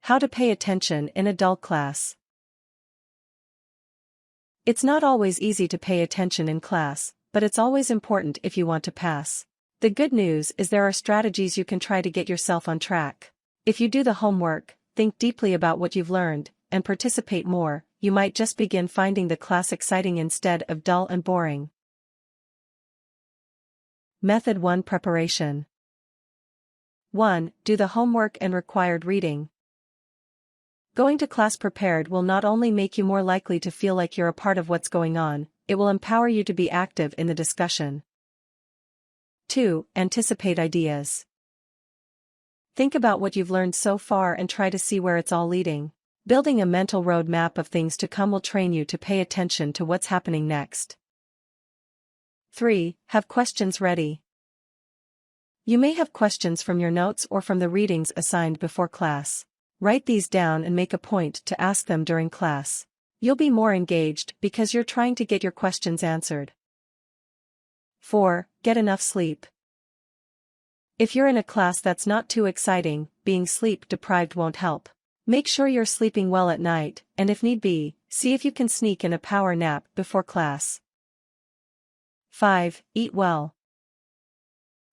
How to pay attention in a dull class. It's not always easy to pay attention in class, but it's always important if you want to pass. The good news is there are strategies you can try to get yourself on track. If you do the homework, think deeply about what you've learned, and participate more, you might just begin finding the class exciting instead of dull and boring. Method 1 Preparation. 1. Do the homework and required reading. Going to class prepared will not only make you more likely to feel like you're a part of what's going on, it will empower you to be active in the discussion. 2. Anticipate ideas. Think about what you've learned so far and try to see where it's all leading. Building a mental road map of things to come will train you to pay attention to what's happening next. 3. Have questions ready. You may have questions from your notes or from the readings assigned before class. Write these down and make a point to ask them during class. You'll be more engaged because you're trying to get your questions answered. 4. Get enough sleep. If you're in a class that's not too exciting, being sleep-deprived won't help. Make sure you're sleeping well at night, and if need be, see if you can sneak in a power nap before class. 5. Eat well.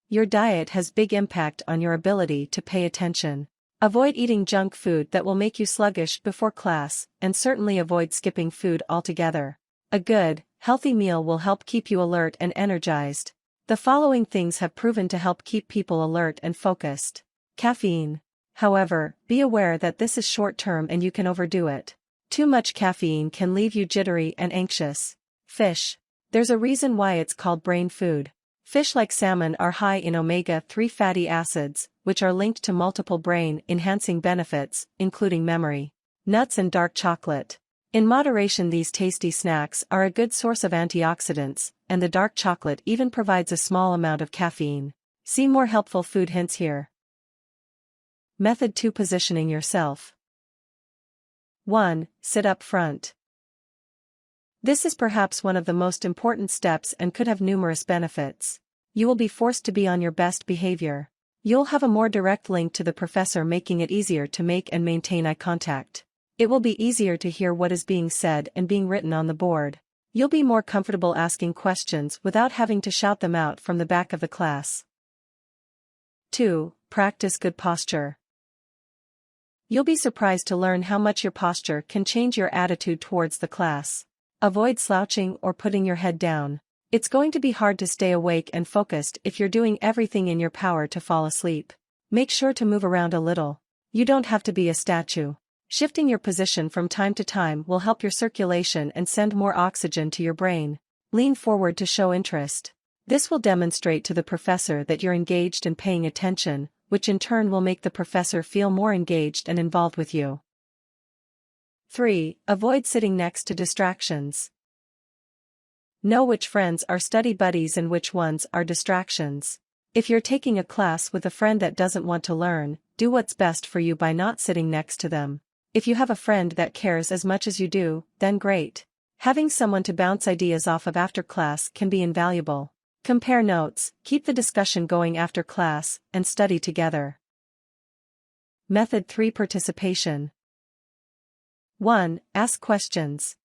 Your diet has big impact on your ability to pay attention. Avoid eating junk food that will make you sluggish before class, and certainly avoid skipping food altogether. A good, healthy meal will help keep you alert and energized. The following things have proven to help keep people alert and focused. Caffeine. However, be aware that this is short-term and you can overdo it. Too much caffeine can leave you jittery and anxious. Fish. There's a reason why it's called brain food. Fish like salmon are high in omega-3 fatty acids, which are linked to multiple brain-enhancing benefits, including memory. Nuts and dark chocolate. In moderation, these tasty snacks are a good source of antioxidants, and the dark chocolate even provides a small amount of caffeine. See more helpful food hints here. Method 2 Positioning yourself. 1. Sit up front. This is perhaps one of the most important steps and could have numerous benefits. You will be forced to be on your best behavior. You'll have a more direct link to the professor, making it easier to make and maintain eye contact. It will be easier to hear what is being said and being written on the board. You'll be more comfortable asking questions without having to shout them out from the back of the class. 2. Practice good posture. You'll be surprised to learn how much your posture can change your attitude towards the class. Avoid slouching or putting your head down. It's going to be hard to stay awake and focused if you're doing everything in your power to fall asleep. Make sure to move around a little. You don't have to be a statue. Shifting your position from time to time will help your circulation and send more oxygen to your brain. Lean forward to show interest. This will demonstrate to the professor that you're engaged and paying attention, which in turn will make the professor feel more engaged and involved with you. 3. Avoid sitting next to distractions. Know which friends are study buddies and which ones are distractions. If you're taking a class with a friend that doesn't want to learn, do what's best for you by not sitting next to them. If you have a friend that cares as much as you do, then great. Having someone to bounce ideas off of after class can be invaluable. Compare notes, keep the discussion going after class, and study together. Method 3 Participation. 1. Ask questions.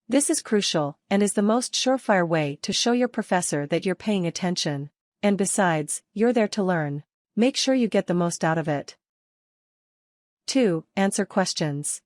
This is crucial, and is the most surefire way to show your professor that you're paying attention. And besides, you're there to learn. Make sure you get the most out of it. 2. Answer questions.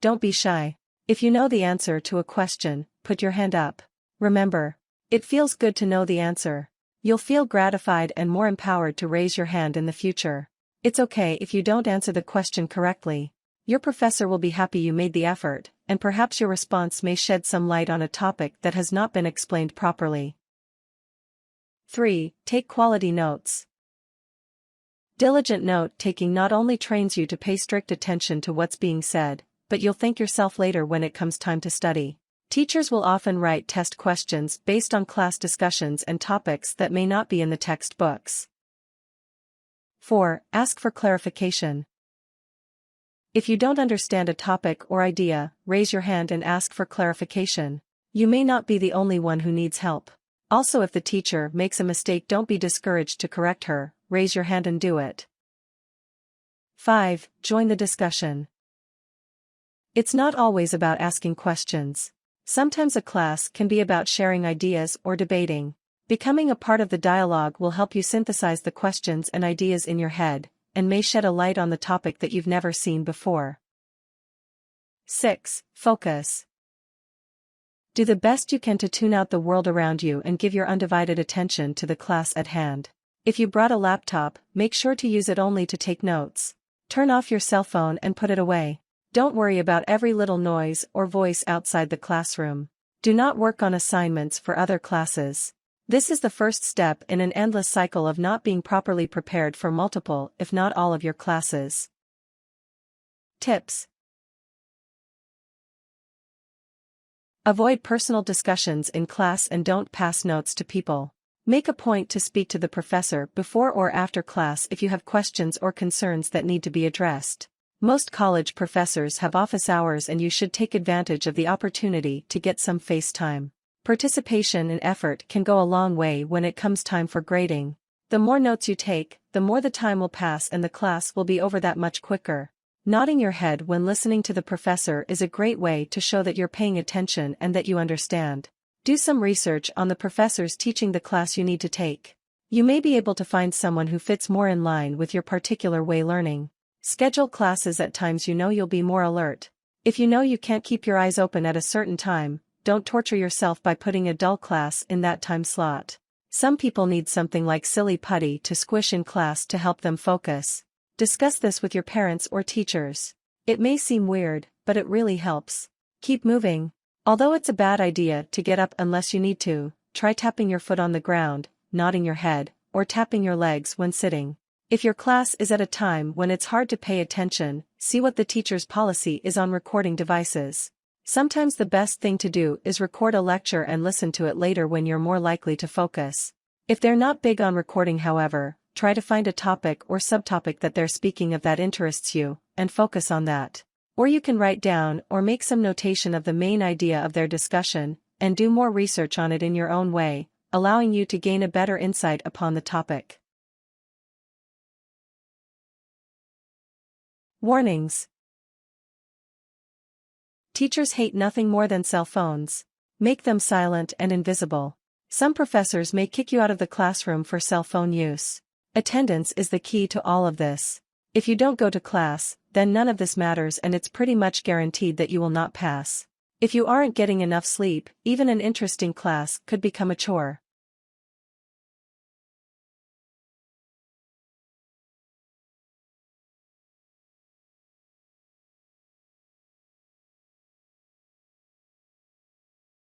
Don't be shy. If you know the answer to a question, put your hand up. Remember, it feels good to know the answer. You'll feel gratified and more empowered to raise your hand in the future. It's okay if you don't answer the question correctly. Your professor will be happy you made the effort, and perhaps your response may shed some light on a topic that has not been explained properly. 3. Take quality notes. Diligent note-taking not only trains you to pay strict attention to what's being said, but you'll thank yourself later when it comes time to study. Teachers will often write test questions based on class discussions and topics that may not be in the textbooks. 4. Ask for clarification. If you don't understand a topic or idea, raise your hand and ask for clarification. You may not be the only one who needs help. Also, if the teacher makes a mistake, don't be discouraged to correct her, raise your hand and do it. 5. Join the discussion. It's not always about asking questions. Sometimes a class can be about sharing ideas or debating. Becoming a part of the dialogue will help you synthesize the questions and ideas in your head, and may shed a light on the topic that you've never seen before. 6. Focus. Do the best you can to tune out the world around you and give your undivided attention to the class at hand. If you brought a laptop, make sure to use it only to take notes. Turn off your cell phone and put it away. Don't worry about every little noise or voice outside the classroom. Do not work on assignments for other classes. This is the first step in an endless cycle of not being properly prepared for multiple, if not all of your classes. Tips. Avoid personal discussions in class and don't pass notes to people. Make a point to speak to the professor before or after class if you have questions or concerns that need to be addressed. Most college professors have office hours and you should take advantage of the opportunity to get some face time. Participation and effort can go a long way when it comes time for grading. The more notes you take, the more the time will pass and the class will be over that much quicker. Nodding your head when listening to the professor is a great way to show that you're paying attention and that you understand. Do some research on the professors teaching the class you need to take. You may be able to find someone who fits more in line with your particular way learning. Schedule classes at times you know you'll be more alert. If you know you can't keep your eyes open at a certain time, don't torture yourself by putting a dull class in that time slot. Some people need something like silly putty to squish in class to help them focus. Discuss this with your parents or teachers. It may seem weird, but it really helps. Keep moving. Although it's a bad idea to get up unless you need to, try tapping your foot on the ground, nodding your head, or tapping your legs when sitting. If your class is at a time when it's hard to pay attention, see what the teacher's policy is on recording devices. Sometimes the best thing to do is record a lecture and listen to it later when you're more likely to focus. If they're not big on recording, however, try to find a topic or subtopic that they're speaking of that interests you, and focus on that. Or you can write down or make some notation of the main idea of their discussion, and do more research on it in your own way, allowing you to gain a better insight upon the topic. Warnings. Teachers hate nothing more than cell phones. Make them silent and invisible. Some professors may kick you out of the classroom for cell phone use. Attendance is the key to all of this. If you don't go to class, then none of this matters and it's pretty much guaranteed that you will not pass. If you aren't getting enough sleep, even an interesting class could become a chore.